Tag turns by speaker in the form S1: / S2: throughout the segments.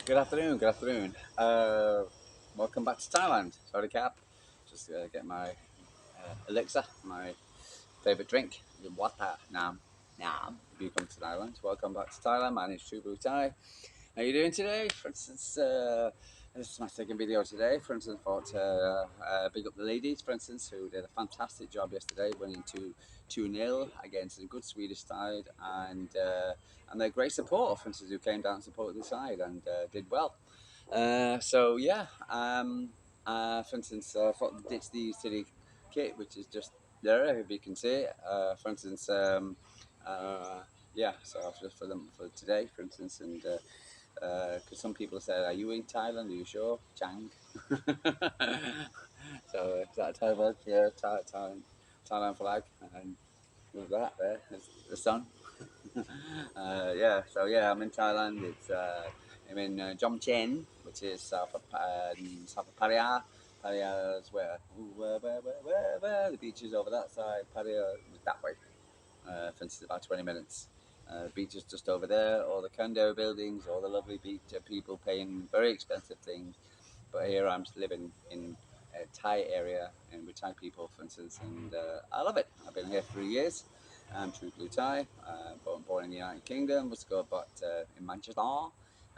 S1: Good afternoon. Good afternoon. Welcome back to Thailand. Sorry, Cap. Just get my elixir, my favorite drink, the water. Nam, nam. If you come to Thailand, welcome back to Thailand. My name's True Blue Thai. How are you doing today? For instance, this is my second video today. For instance, I thought big up the ladies, for instance, who did a fantastic job yesterday, winning 2-0 against a good Swedish side, and their great support, for instance, who came down and supported the side and did well. For instance, I thought to ditch the city kit, which is just there, if you can see it. For instance, so just for today, for instance, and because some people said, "Are you in Thailand? Are you sure?" Chang. So is that Thailand? Yeah, Thailand flag, and with that there, there's the sun. I'm in Thailand. I'm in Jomtien, which is south of Pattaya. Pattaya is where? Ooh, where? The beach is over that side. Pattaya is that way. For instance, about 20 minutes. The beach is just over there. All the condo buildings, all the lovely beach people paying very expensive things. But here I'm living in a Thai area and with Thai people, for instance, and I love it. I've been here 3 years. I'm True Blue Thai, born in the United Kingdom, was got but in Manchester.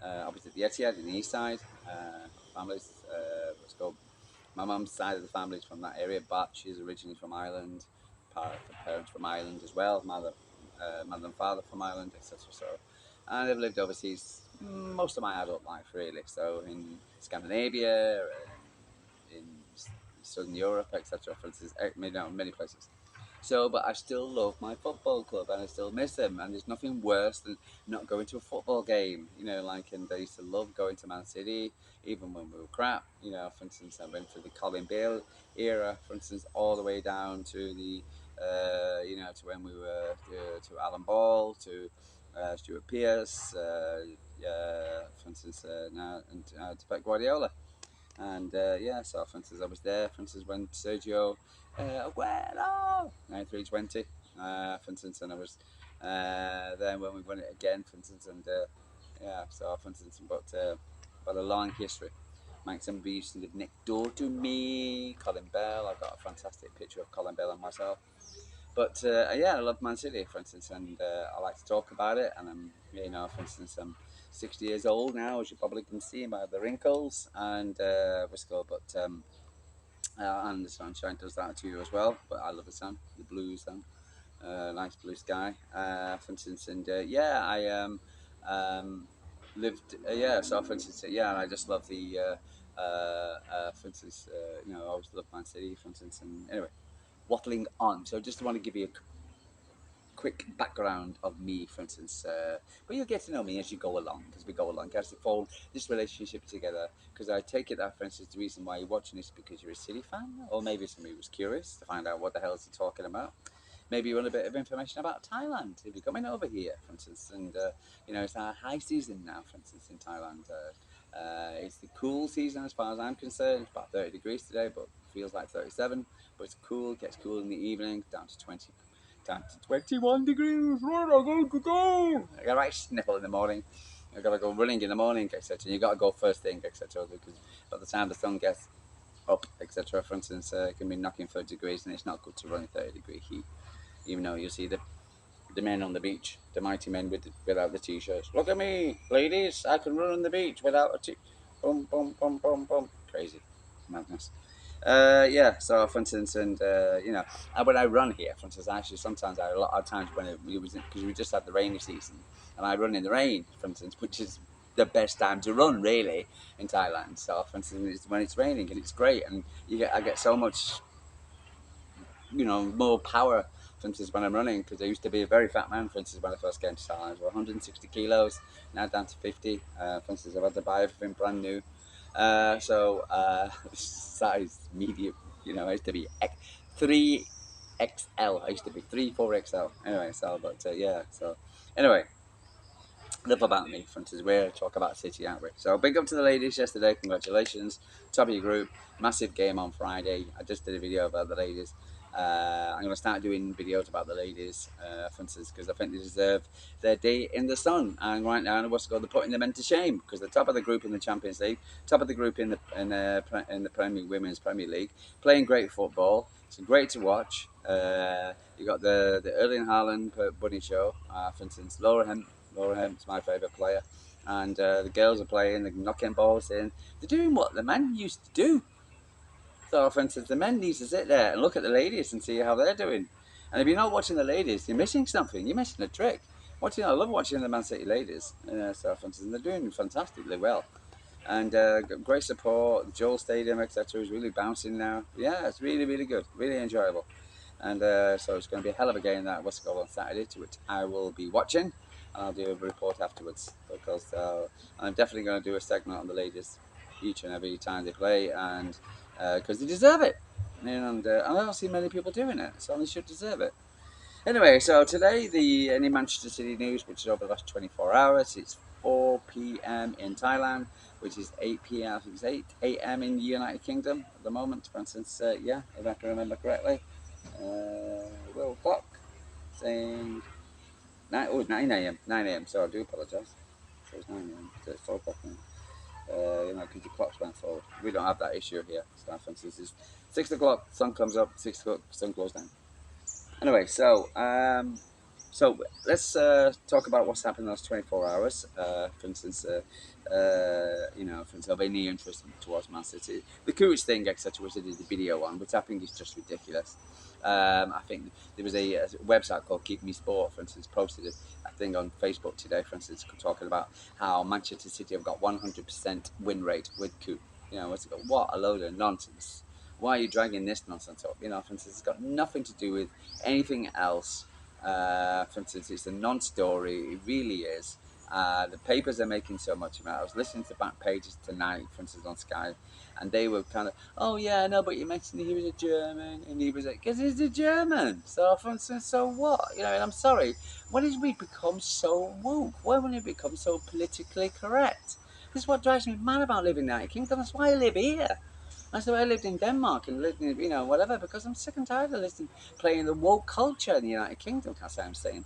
S1: Obviously the Etihad in the east side. Families, let's go. My mum's side of the family is from that area, but she's originally from Ireland. Parents from Ireland as well. Mother and father from Ireland, etc. So, and I've lived overseas most of my adult life, really. So in Scandinavia, in Southern Europe, etc. For instance, many places. So, but I still love my football club and I still miss them. And there's nothing worse than not going to a football game. And I used to love going to Man City, even when we were crap. For instance, I went through the Colin Bale era, for instance, all the way down to to when we were to Alan Ball, to Stuart Pearce, for instance, now and to Pep Guardiola. And so for instance, I was there. For instance, when Sergio Aguero 9320, for instance, and I was then when we won it again, for instance, and so for instance, about a long history. Mike somebody used to live next door to me. Colin Bell, I've got a fantastic picture of Colin Bell and myself. But I love Man City, for instance, and I like to talk about it. And for instance, I'm 60 years old now, as you probably can see by the wrinkles and whisker. And the sunshine does that to you as well. But I love the sun, the blue sun, nice blue sky, for instance. And lived, So for instance, and I just love for instance, I always love Man City, for instance. And anyway, wattling on. So just want to give you a quick background of me, for instance. But you'll get to know me as you go along, as we go along, as we fold this relationship together. Because I take it that, for instance, the reason why you're watching this is because you're a City fan, or maybe somebody was curious to find out what the hell is he talking about. Maybe you want a bit of information about Thailand if you're coming over here, for instance. And it's our high season now, for instance, in Thailand. It's the cool season as far as I'm concerned. It's about 30 degrees today, but feels like 37. But it's cool, gets cool in the evening, down to 21 degrees. I got a right sniffle in the morning. I gotta go running in the morning, etc. And you gotta go first thing, etc. Because by the time the sun gets up, etc. For instance, it can be knocking 30 degrees, and it's not good to run in 30-degree heat. Even though you see the men on the beach, the mighty men without the t-shirts. Look at me, ladies! I can run on the beach without a t. Boom, boom, boom, boom, boom. Crazy, madness. So for instance, and when I run here, for instance, actually sometimes a lot of times when it was because we just had the rainy season, and I run in the rain, for instance, which is the best time to run really in Thailand. So for instance, it's when it's raining and it's great, and I get so much, more power. For instance, when I'm running, because I used to be a very fat man. For instance, when I first came to Thailand, I was 160 kilos, now down to 50. For instance, I've had to buy everything brand new. Size medium, I used to be 3XL. I used to be 4XL. Anyway, anyway, enough about me. For instance, we're talk about City, aren't we? So big up to the ladies yesterday. Congratulations, top of your group. Massive game on Friday. I just did a video about the ladies. I'm going to start doing videos about the ladies, for instance, because I think they deserve their day in the sun. And right now, what's it called? They're putting them into shame because they're top of the group in the Champions League, top of the group in the Premier Women's Premier League, playing great football. It's great to watch. You got the Erling Haaland bunny show, for instance. Laura Hemp's my favourite player, and the girls are playing. They're knocking balls in. They're doing what the men used to do. So, for instance, the men need to sit there and look at the ladies and see how they're doing. And if you're not watching the ladies, you're missing something. You're missing a trick. I love watching the Man City ladies. So, for instance, they're doing fantastically well. And great support. The Joel Stadium, etc., is really bouncing now. Yeah, it's really, really good. Really enjoyable. And so it's going to be a hell of a game that what's called on Saturday, to which I will be watching. And I'll do a report afterwards because I'm definitely going to do a segment on the ladies each and every time they play, and because they deserve it. And I don't see many people doing it, so they should deserve it. Anyway, so today the any Manchester City news, which is over the last 24 hours. It's 4 p.m. in Thailand, which is 8 p.m. I think it's 8 a.m. in the United Kingdom at the moment. For instance, yeah, if I can remember correctly, World Clock saying 9 a.m. 9 a.m. So I do apologise. So it's 9 a.m. So it's 4 o'clock now. Because the clocks went forward. We don't have that issue here. So for instance, it's 6 o'clock, sun comes up, 6 o'clock, sun goes down. Anyway, so let's talk about what's happened in the last 24 hours. For instance, for instance, of any interest towards Man City. The Courage thing, etc., which I did the video on, which I think is just ridiculous. I think there was a website called Keep Me Sport, for instance, posted a thing on Facebook today, for instance, talking about how Manchester City have got 100% win rate with Coop. What a load of nonsense. Why are you dragging this nonsense up? For instance, it's got nothing to do with anything else. For instance, it's a non-story. It really is. The papers are making so much about it. I was listening to back pages tonight, for instance, on Sky, and they were kind of, oh yeah, no, but you mentioned he was a German, and he was like, because he's a German. So, for instance, so what? And I'm sorry, when did we become so woke? When did we become so politically correct? This is what drives me mad about living in the United Kingdom. That's why I live here. That's why I lived in Denmark and lived in, whatever, because I'm sick and tired of listening, playing the woke culture in the United Kingdom. Can't say I'm saying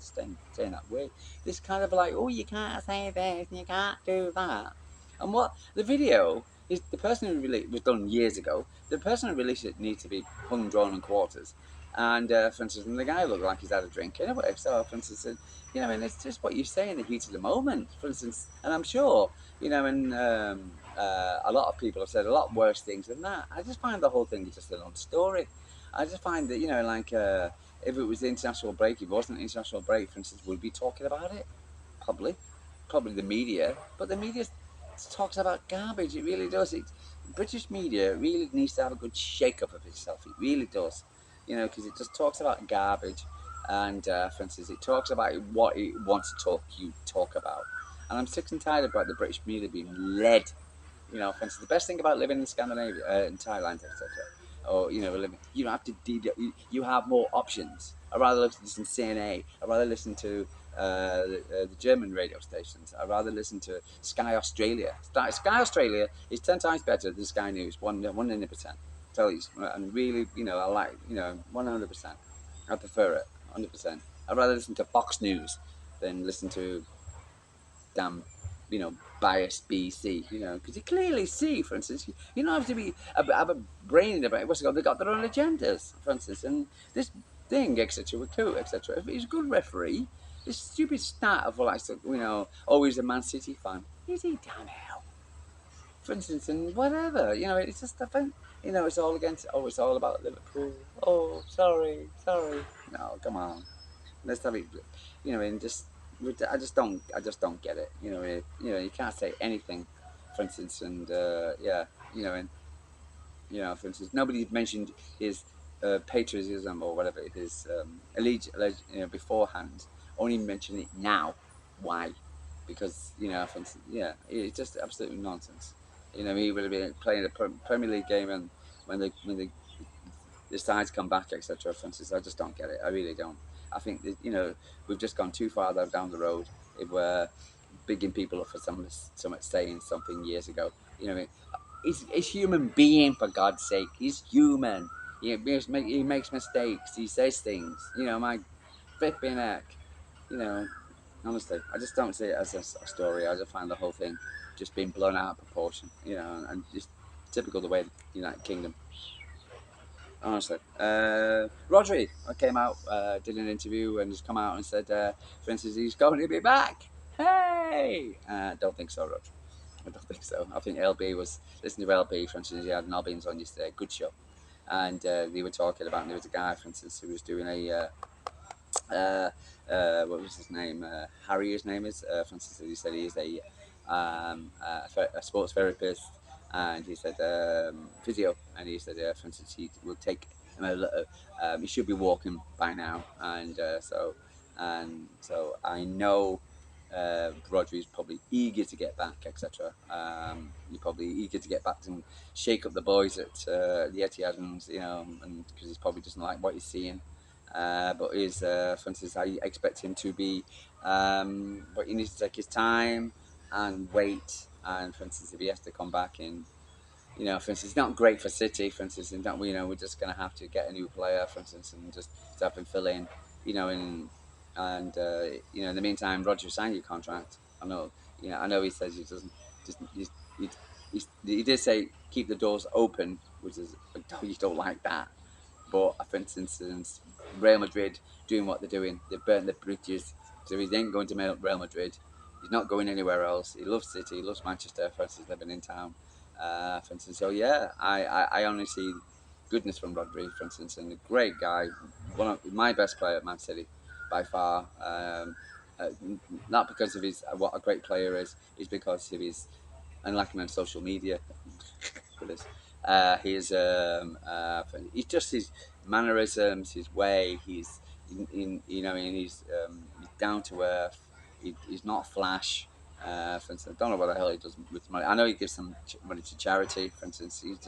S1: that way. This kind of like, oh, you can't say this and you can't do that. And what the video is, the person who released was done years ago. The person who released it needs to be hung, drawn, and quarters. And for instance, and the guy looked like he's had a drink anyway. So, for instance, and it's just what you say in the heat of the moment. For instance, and I'm sure, and a lot of people have said a lot worse things than that. I just find the whole thing just a non-story. I just find that if it was the international break, if it wasn't the international break, for instance, would we be talking about it? Probably the media, but the media talks about garbage. It really does. British media really needs to have a good shake-up of itself. It really does, because it just talks about garbage, and for instance, it talks about what it wants to talk about. And I'm sick and tired about the British media being led. For instance, the best thing about living in Scandinavia, in Thailand, etc., or you don't have to. You have more options. I'd rather listen to CNA. I'd rather listen to the German radio stations. I'd rather listen to Sky Australia. Sky Australia is 10 times better than Sky News. 100%. Tell you, and really, I like 100%. I prefer it 100%. I'd rather listen to Fox News than listen to damn, biased BC, because you clearly see, for instance, you don't have to have a brain about what's it called. They got their own agendas, for instance, and this thing, etc., with Coot, etc. If he's a good referee, this stupid stat of like, always a Man City fan. Is he damn hell? For instance, and whatever, it's just a thing. It's all against. Oh, it's all about Liverpool. Oh, sorry. No, come on. Let's have it. And just I just don't get it. You can't say anything, for instance, and yeah, and for instance, nobody mentioned his patriotism or whatever, his allegiance, beforehand. Only mention it now. Why? Because for instance, yeah, it's just absolutely nonsense. He would have been playing a Premier League game, and when the sides come back, etc. For instance, I just don't get it. I really don't. I think that, we've just gone too far down the road if we're bigging people up for so much saying something years ago. He's human being, for God's sake. He's human. He makes mistakes. He says things. My flipping heck. You know, honestly, I just don't see it as a story. I just find the whole thing just being blown out of proportion. And just typical the way the United Kingdom. Honestly, Rodri, I came out, did an interview, and just come out and said, for instance, he's going to be back. Hey, don't think so, Rodri. I don't think so. I think LB was listening to LB. For instance, he had an Albans on yesterday. Good show, and they were talking about. And there was a guy, for instance, who was doing what was his name? Harry, his name is. For instance, he said he is a sports therapist, and he said physio, and he said, for instance, he will take him he should be walking by now, and so I know. Rodri is probably eager to get back, etc. He's probably eager to get back and shake up the boys at the Etihad, and because he probably doesn't like what he's seeing. But for instance, I expect him to be, but he needs to take his time and wait. And for instance, if he has to come back in, for instance, it's not great for City. For instance, and we're just going to have to get a new player, for instance, and just have him fill in, you know, in the meantime, Roger signed your contract. I know he says he doesn't, just he did say keep the doors open, which is you don't like that. But for instance, Real Madrid doing what they're doing, they've burnt the bridges. So he ain't going to Real Madrid. He's not going anywhere else. He loves City. He loves Manchester. For instance, living in town. For instance, so yeah, I only see goodness from Rodri, for instance, and a great guy, one of my best player at Man City, by far. Uh, Not because of his what a great player is because of his, unlike him on social media, for this. He's just his mannerisms, his way. He's down to earth. He's not flash. For instance, I don't know what the hell he does with money. I know he gives some money to charity. For instance, he's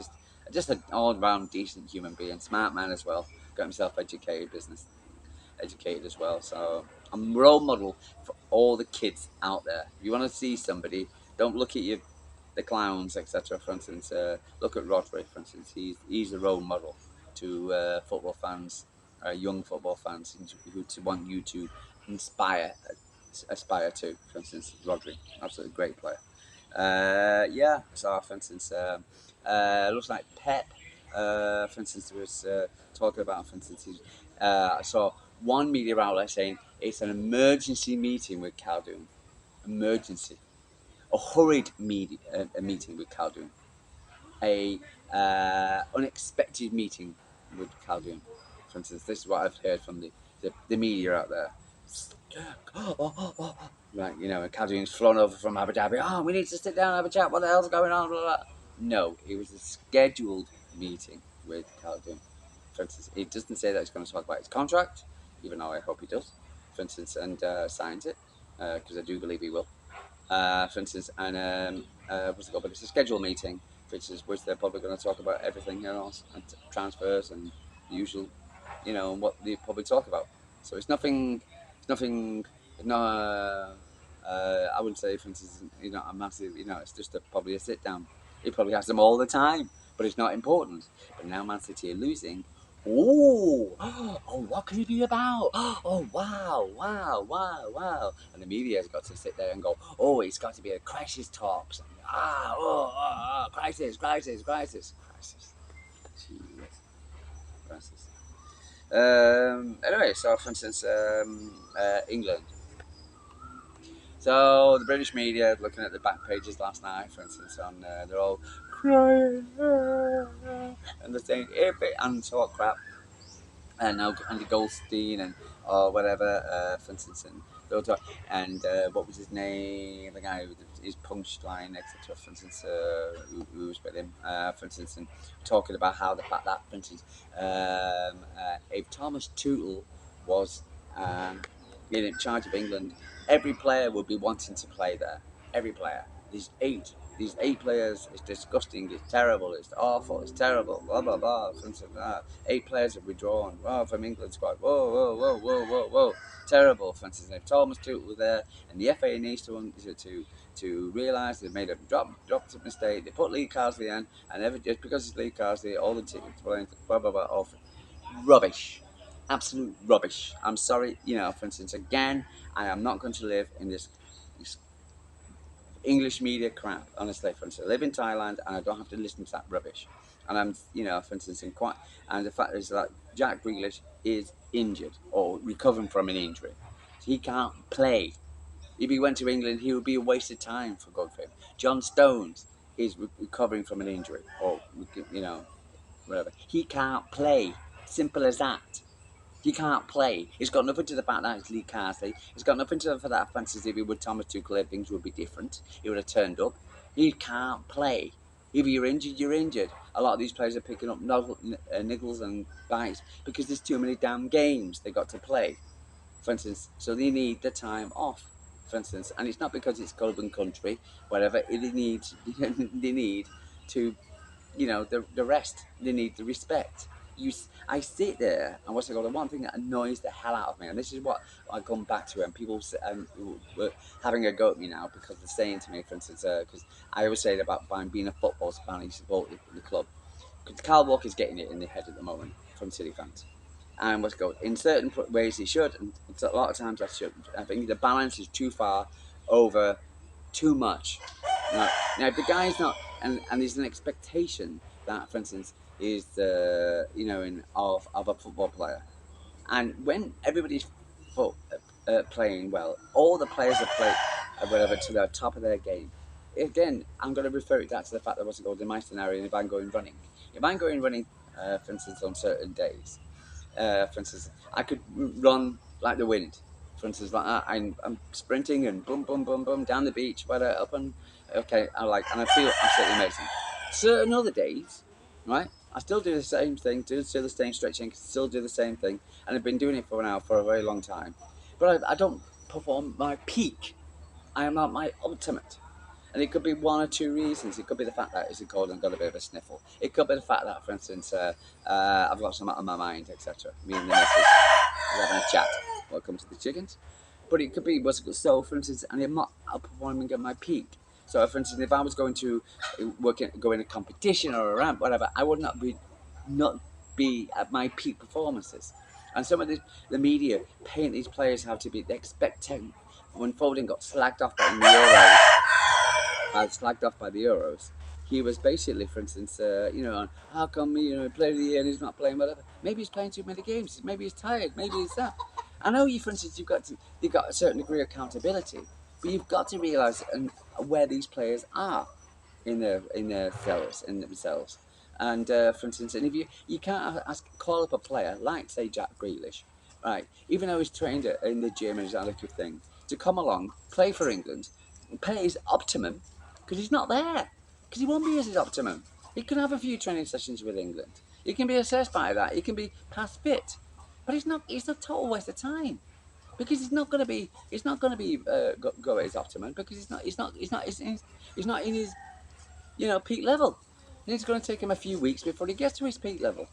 S1: just an all round decent human being, smart man as well. Got himself educated as well. So I'm a role model for all the kids out there. If you want to see somebody, don't look at the clowns, etc. For instance, look at Rodri. For instance, he's a role model to football fans, young football fans who to want you to inspire, aspire to. For instance, Rodri, absolutely great player. Yeah, so for instance, looks like Pep. For instance, was talking about. For instance, I saw one media outlet saying it's an emergency meeting with Khaldoon. Emergency, a hurried a meeting with Khaldoon, a unexpected meeting with Khaldoon. For instance, this is what I've heard from the media out there. Right, and Khaldoon's flown over from Abu Dhabi. Oh, we need to sit down and have a chat. What the hell's going on? Blah, blah. No, it was a scheduled meeting with Khaldoon. For instance, he doesn't say that he's going to talk about his contract, even though I hope he does. For instance, and signs it because I do believe he will. For instance, and what's it called? But it's a scheduled meeting, which they're probably going to talk about everything else and transfers and the usual, what they probably talk about. So it's nothing. It's nothing. No, I wouldn't say, for instance, a massive. It's just probably a sit down. He probably has them all the time, but it's not important. But now Man City are losing. Oh, what could it be about? Oh, wow, wow, wow, wow. And the media has got to sit there and go, oh, it's got to be a crisis talks. Crisis, crisis, crisis, crisis. Jeez, crisis. Anyway, so for instance, England. So the British media looking at the back pages last night, for instance, they're all crying and they're saying if it and talk crap and now Andy Goldstein and or whatever, for instance, and what was his name? The guy with his punchline, etc. For instance, who was with him? For instance, and talking about how the fact that, for instance, if Thomas Tuchel was in charge of England, every player would be wanting to play there. Every player. These eight players. It's disgusting. It's terrible. It's awful. It's terrible. Blah blah blah. Eight players have withdrawn from England squad. Whoa whoa whoa whoa whoa whoa. Terrible. For instance, if Thomas Tuchel was there, and the FA needs to to realise they've made a dropped a mistake. They put Lee Carsley in, and just because it's Lee Carsley, all the teams playing blah blah blah, all rubbish, absolute rubbish. I'm sorry, for instance, again, I am not going to live in this English media crap. Honestly, for instance, I live in Thailand and I don't have to listen to that rubbish. And I'm, for instance, and the fact is that Jack Grealish is injured or recovering from an injury. He can't play. If he went to England, he would be a waste of time for God for him. John Stones is recovering from an injury or, whatever. He can't play. Simple as that. He can't play. It's got nothing to the fact that it's Lee Carsley. It's got nothing to the fact that fantasy if he would Thomas Tuchel, things would be different. He would have turned up. He can't play. If you're injured, you're injured. A lot of these players are picking up niggles and bites because there's too many damn games they got to play. For instance, so they need the time off. For instance, and it's not because it's Golden Country, whatever. They need to the rest. They need the respect. I sit there, and what's it called? The one thing that annoys the hell out of me, and this is what I come back to, and people were having a go at me now because they're saying to me, for instance, because I always say about being a football fan, you support the club. Because Carl Walker's getting it in the head at the moment from City fans. And what's it called? In certain ways he should, and a lot of times I should. I think the balance is too far over too much. Now if the guy's not, and there's an expectation that, for instance, is of a football player, and when everybody's playing well, all the players have played whatever to the top of their game. Again, I'm going to refer it back to the fact that what's it called in my scenario. If I'm going running, for instance, on certain days, for instance, I could run like the wind. For instance, like that, I'm sprinting and boom, boom, boom, boom down the beach, whatever, up and okay, and I feel absolutely amazing. Certain other days, right, I still do the same thing, do still the same stretching, still do the same thing, and I've been doing it for a very long time. But I don't perform my peak. I am at my ultimate. And it could be one or two reasons. It could be the fact that it's a cold and got a bit of a sniffle. It could be the fact that, for instance, I've got something on my mind, etc. Me and the missus are having a chat. Welcome to the chickens. But it could be so, for instance, and I'm not performing at my peak. So, for instance, if I was going to go in a competition or a ramp, whatever, I would not be at my peak performances. And some of the media paint these players how to be. They expect when Foden got slagged off by the Euros, he was basically, for instance, how come player of the year and he's not playing whatever? Maybe he's playing too many games. Maybe he's tired. Maybe it's that. I know you, for instance, you've got a certain degree of accountability, but you've got to realise where these players are in their themselves. And for instance, and if you can't call up a player like say Jack Grealish, right? Even though he's trained in the gym and he's that of thing, to come along, play for England, play his optimum, because he's not there, because he won't be at his optimum. He can have a few training sessions with England. He can be assessed by that. He can be past fit, but he's not. It's a total waste of time because he's not going to be. He's not going to be go at his optimum because he's not. He's not. He's not. He's not in his peak level. And it's going to take him a few weeks before he gets to his peak level.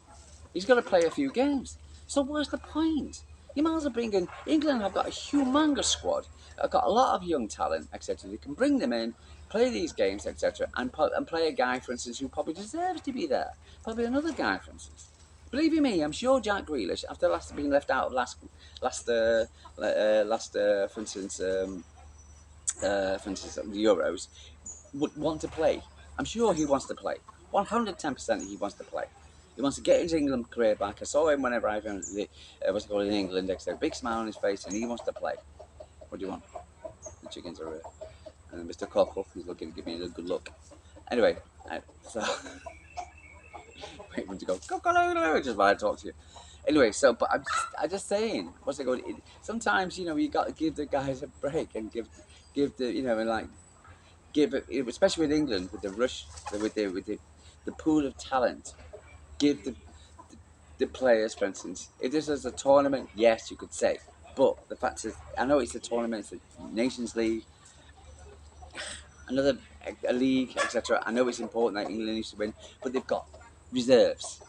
S1: He's got to play a few games. So what's the point? You might as well bring in England. Have got a humongous squad. I've got a lot of young talent, etc. You can bring them in, play these games, etc. And play a guy, for instance, who probably deserves to be there. Probably another guy, for instance. Believe you me, I'm sure Jack Grealish, after being left out of for instance, the Euros, would want to play. I'm sure he wants to play. 110% he wants to play. He wants to get his England career back. I saw him whenever I found what's it called in England. A big smile on his face, and he wants to play. What do you want? The chickens are here. And Mr. Cockle, he's looking to give me a good look. Anyway, so wait for him to go cockle, just while I talk to you. Anyway, so but I'm just saying, what's it called? Sometimes you got to give the guys a break and give the and like give it, especially with England with the rush with the pool of talent. Give the players, for instance, if this is a tournament, yes, you could say, but the fact is, I know it's a tournament, it's a Nations League, another a league, etc. I know it's important that England needs to win, but they've got reserves.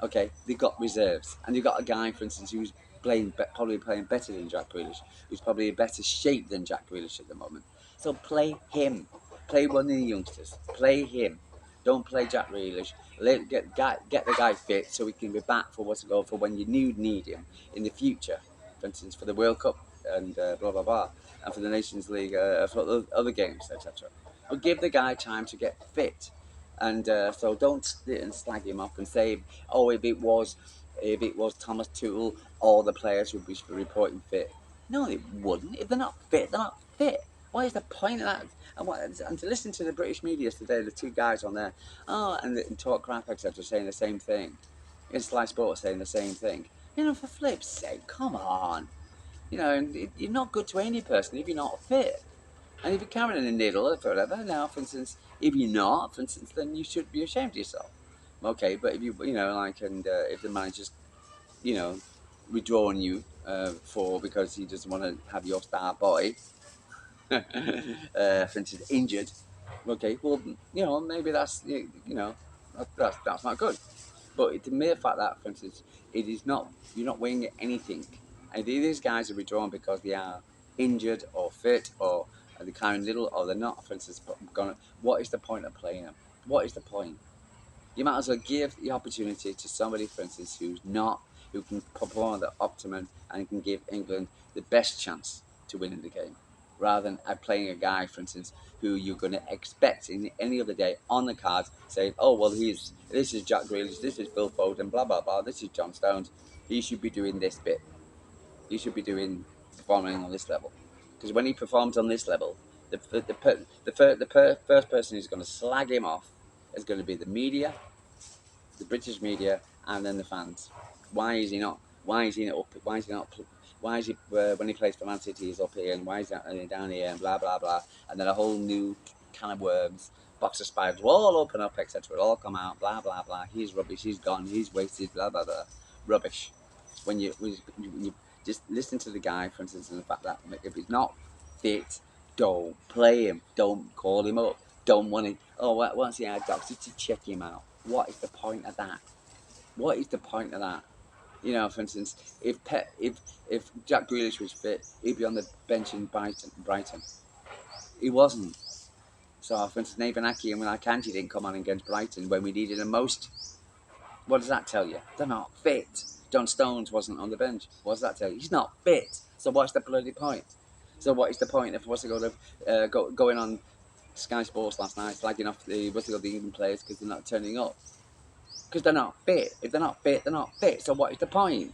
S1: Okay, they've got reserves, and you've got a guy, for instance, who's probably playing better than Jack Grealish, who's probably in better shape than Jack Grealish at the moment. So play him. Play one of the youngsters. Play him. Don't play Jack Grealish. Get the guy fit so he can be back for what's to go for when you need him in the future. For instance, for the World Cup and blah blah blah, and for the Nations League, for other games, etc. But give the guy time to get fit, and so don't sit and slag him off and say, oh, if it was Thomas Tuchel, all the players would be reporting fit. No, they wouldn't. If they're not fit, they're not fit. What is the point of that? And to listen to the British media today, the two guys on there, and talk crap, etc., saying the same thing. In Sly Sports saying the same thing. For flip's sake, come on. You're not good to any person if you're not fit. And if you're carrying a needle or whatever, now, for instance, if you're not, for instance, then you should be ashamed of yourself. Okay, but if if the manager's, you know, withdrawing you because he doesn't want to have your star boy, for instance, injured. Okay, well, maybe that's not good. But it's the mere fact that, for instance, it is not you're not weighing anything, and if these guys are withdrawn because they are injured or fit or they're carrying little or they're not, for instance, what is the point of playing them? What is the point? You might as well give the opportunity to somebody, for instance, who can perform at the optimum and can give England the best chance to win in the game, rather than playing a guy, for instance, who you're going to expect in any other day on the cards, saying, oh, well, this is Jack Grealish, this is Phil Foden, blah, blah, blah, this is John Stones. He should be doing this bit. He should be performing on this level. Because when he performs on this level, the first person who's going to slag him off is going to be the media, the British media, and then the fans. Why is he not? Why is he not up? Why is he not? Why is he when he plays for Man City? He's up here, and why is he down here? And blah blah blah. And then a whole new can of worms, box of spiders, will all open up, etc. It'll all come out. Blah blah blah. He's rubbish. He's gone. He's wasted. Blah blah blah. Rubbish. When you just listen to the guy, for instance, and the fact that if he's not fit, don't play him. Don't call him up. Don't want to. Oh, once he had dogs, just to check him out. What is the point of that? What is the point of that? For instance, if Jack Grealish was fit, he'd be on the bench in Brighton. He wasn't. So, for instance, Nathan Aki and Akanji didn't come on against Brighton when we needed them most. What does that tell you? They're not fit. John Stones wasn't on the bench. What does that tell you? He's not fit. So what's the bloody point? So what is the point if going on Sky Sports last night, slagging off the England players because they're not turning up? Because they're not fit. If they're not fit, they're not fit. So what is the point?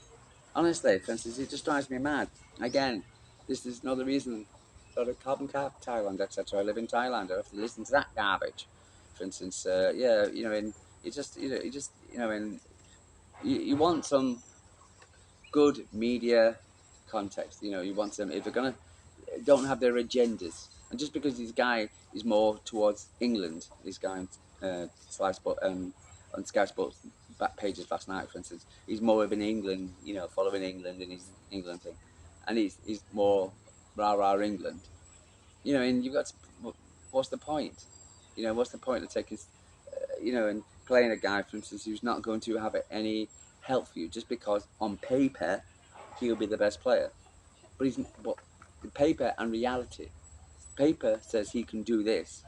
S1: Honestly, for instance, it just drives me mad. Again, this is another reason. Sort of carbon cap, Thailand, etc. I live in Thailand. I have to listen to that garbage. For instance, and you want some good media context. You want them if they're gonna don't have their agendas. And just because this guy is more towards England, this guy on on Sky Sports back pages last night, for instance, he's more of an England, following England and his England thing, and he's more rah England, and you've got to, what's the point? What's the point of taking, and playing a guy, for instance, who's not going to have any help for you just because on paper he'll be the best player, but the paper and reality. Paper says he can do this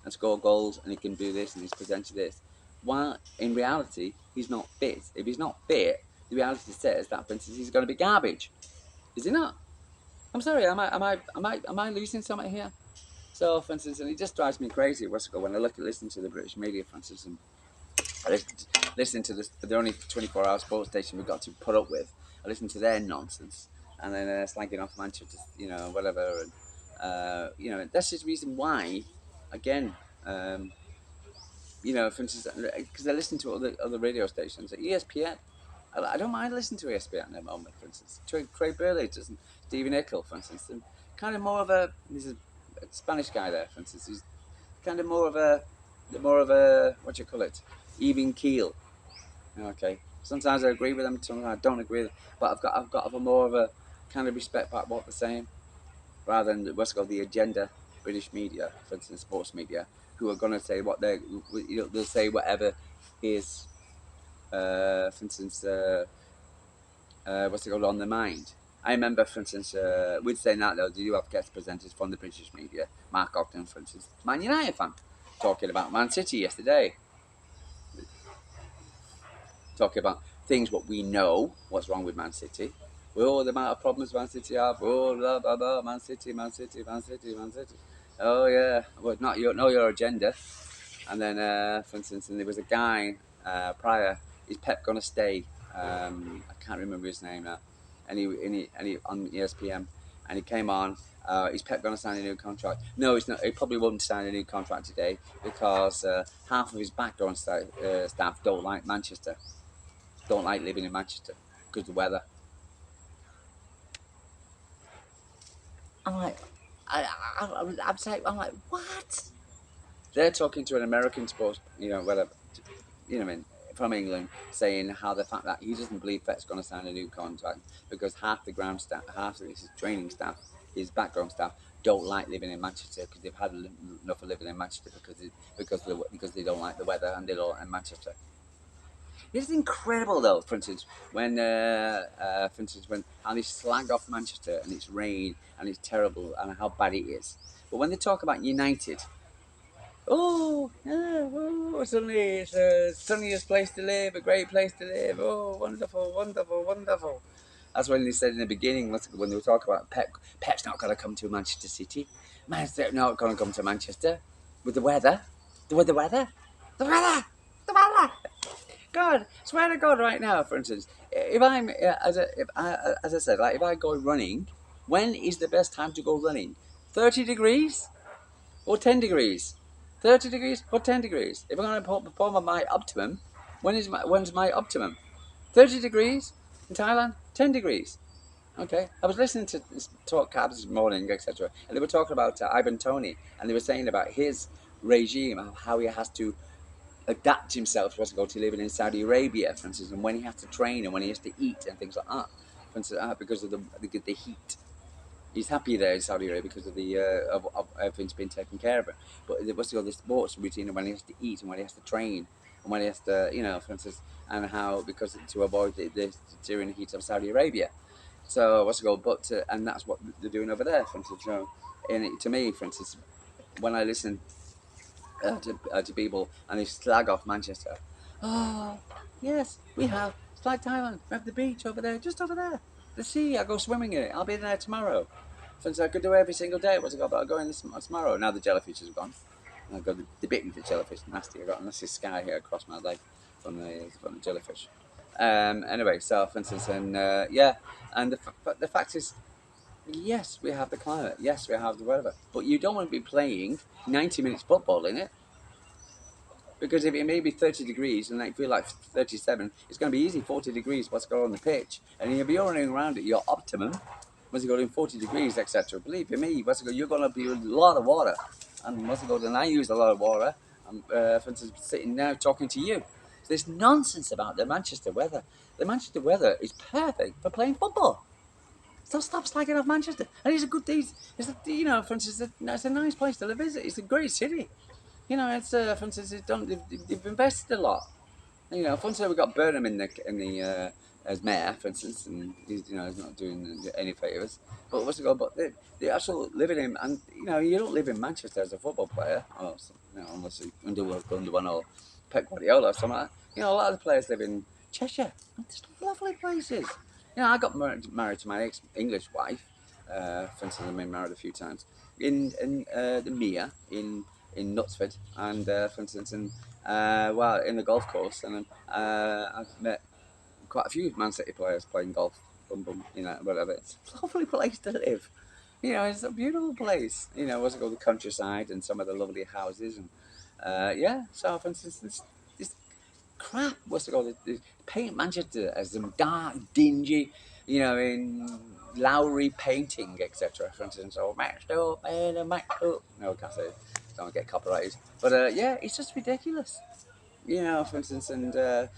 S1: and score goals and he can do this and he's presented this. While in reality, he's not fit. If he's not fit, the reality says that, for instance, he's going to be garbage. Is he not? I'm sorry. Am I losing something here? So, for instance, and it just drives me crazy when I listen to the British media, for instance, and I listen to the only 24-hour sports station we've got to put up with. I listen to their nonsense and then slagging off Manchester, whatever, and that's just the reason why. Again, for instance, because I listen to other radio stations, like ESPN. I don't mind listening to ESPN at the moment, for instance. Craig Burley doesn't, Stephen Ickel, for instance, and kind of more of he's a Spanish guy there, for instance. He's kind of more of a what do you call it, even keel. Okay. Sometimes I agree with them, sometimes I don't agree with them, but I've got a more of a kind of respect about what they're saying, rather than what's called the agenda British media, for instance, sports media, who are going to say what they'll say whatever is, for instance, what's it called, on their mind. I remember, for instance, we'd say that though, do you have guest presenters from the British media? Mark Ogden, for instance, Man United fan, talking about Man City yesterday, talking about things what we know, what's wrong with Man City. Oh, the amount of problems Man City have. Oh, blah, blah, blah, Man City, Man City, Man City, Man City. Oh, yeah, well, not your, know your agenda. And then, for instance, and there was a guy prior, is Pep going to stay? I can't remember his name now. And he on ESPN, and he came on. Is Pep going to sign a new contract? No, he's not. He probably won't sign a new contract today because half of his background staff don't like Manchester, don't like living in Manchester because of the weather. I'm like, I'm like, what? They're talking to an American sports, whatever, you know, what I mean, from England, saying how the fact that he doesn't believe Pep's going to sign a new contract because half the ground staff, half of his training staff, his background staff, don't like living in Manchester because they've had enough of living in Manchester because they don't like the weather and they don't like Manchester. It's incredible though. For instance, when how they slag off Manchester and it's rain and it's terrible and how bad it is. But when they talk about United, oh, yeah, oh, suddenly it's the sunniest place to live, a great place to live. Oh, wonderful, wonderful, wonderful. That's when they said in the beginning, when they were talking about Pep, Pep's not going to come to Manchester City. Manchester not going to come to Manchester with the weather. With the weather? The weather! The weather! God, swear to God, right now, for instance, if I'm, as I said, like if I go running, when is the best time to go running? 30 degrees? Or 10 degrees, 30 degrees or 10 degrees. If I'm going to perform at my optimum, when's my optimum? 30 degrees in Thailand, 10 degrees. Okay, I was listening to talk cabs this morning, etc., and they were talking about Ivan Tony, and they were saying about his regime, how he has to adapt himself to living in Saudi Arabia, for instance, and when he has to train and when he has to eat and things like that, for instance, because of the heat. He's happy there in Saudi Arabia because of the of everything's been taken care of. But what's the sports routine and when he has to eat and when he has to train and when he has to, for instance, and how because to avoid the searing heat of Saudi Arabia. So what's it called? But and that's what they're doing over there, for instance. And to me, for instance, when I listen to people and they slag off Manchester, oh yes, we have. It's like Thailand. We have the beach over there, just over there. The sea. I go swimming in it. I'll be there tomorrow. Since I could do every single day. What's it got? But I'll go in tomorrow. Now the jellyfish is gone. I got the bit with the jellyfish. Nasty. I got a nasty sky here across my leg from the jellyfish. Anyway, so for instance, and yeah, and the fact is, yes, we have the climate. Yes, we have the weather. But you don't want to be playing 90 minutes football in it. Because if it may be 30 degrees and they feel like 37, it's going to be easy 40 degrees what's going on the pitch. And you'll be running around at your optimum once you go in 40 degrees, etc. Believe me, you're going to be a lot of water. And once you go, and I use a lot of water. For instance, sitting now talking to you. There's nonsense about the Manchester weather. The Manchester weather is perfect for playing football. So stop slagging off Manchester. And it's a good thing. For instance, it's a nice place to visit. It's a great city. It's for instance, they've invested a lot. For instance, we've got Burnham in the as mayor, for instance, and he's not doing any favours. But what's it called? But the actual living in, and you don't live in Manchester as a football player, unless you under one or Pep Guardiola or something like that. A lot of the players live in Cheshire. It's lovely places. I got married to my ex-English wife. For instance, I've been married a few times in the Mia in Knutsford, and for instance, in the golf course, and I've met quite a few Man City players playing golf, whatever. It's a lovely place to live. It's a beautiful place. What's it called, the countryside, and some of the lovely houses, and yeah. So, for instance, this crap. What's it called? They paint Manchester as some dark, dingy, in Lowry painting, etc. For instance, maxed up and maxed up. No, I can't say it. Don't get copyrighted. But yeah, it's just ridiculous. For instance, and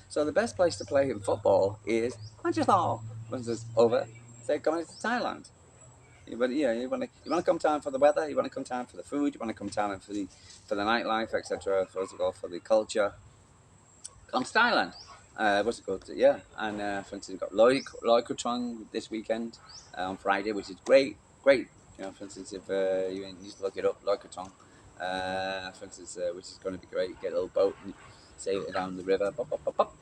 S1: so the best place to play in football is Manchester. For instance, over, say, going to Thailand. You want to come down for the weather. You want to come down for the food. You want to come down for the nightlife, etc. For the culture. Come to Thailand. What's it called? Yeah, and for instance, we've got Loy Kuchong this weekend on Friday, which is great, great. You know, for instance, if you need to look it up, Loy Kuchong, for instance, which is going to be great. Get a little boat and sail it down the river. Pop, pop, pop, pop.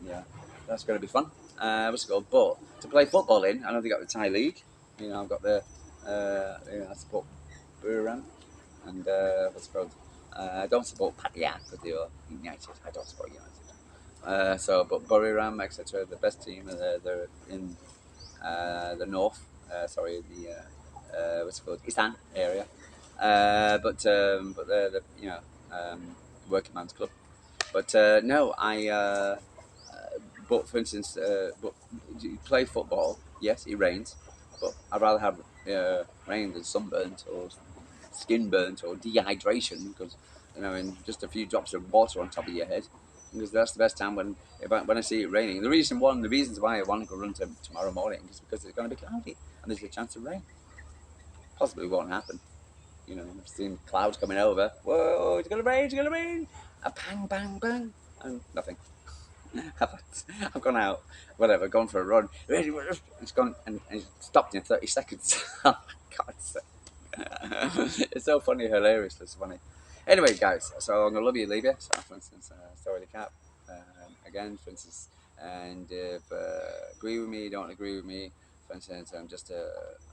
S1: Yeah, that's going to be fun. What's it called? But to play football in, I know they got the Thai league. You know, I've got the I support Buriram and what's it called? I don't support Pattaya because they are United. I don't support United. But Buriram, etc., the best team, they're in the north. Sorry, the what's it called? Isan area. But they're the working man's club. But no, but for instance, but you play football. Yes, it rains, but I'd rather have rain than sunburnt or skin burnt or dehydration because in just a few drops of water on top of your head. Because that's the best time when I see it raining. One of the reasons why I want to go run tomorrow morning is because it's going to be cloudy and there's a chance of rain. Possibly won't happen. I've seen clouds coming over. Whoa, it's going to rain, it's going to rain. A bang, bang, bang. And nothing. I've gone out, whatever, gone for a run. It's gone and it's stopped in 30 seconds. Oh my God. It's so funny, hilarious. It's funny. Anyway, guys, so I'm going to love you, leave you. So, for instance, Story of the Cat. Again, for instance, and if agree with me, don't agree with me, for instance, I'm just a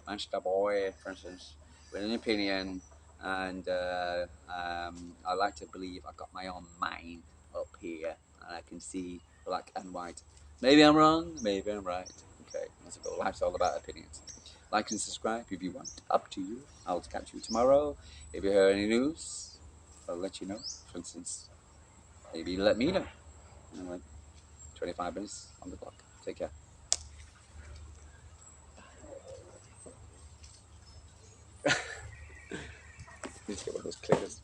S1: Manchester boy, for instance, with an opinion, and I like to believe I've got my own mind up here, and I can see black and white. Maybe I'm wrong, maybe I'm right. Okay, let's go. Life's all about opinions. Like and subscribe if you want. Up to you. I'll catch you tomorrow. If you hear any news, I'll let you know. For instance, maybe let me know. Anyway, 25 minutes on the clock. Take care. Need to get one of those clickers.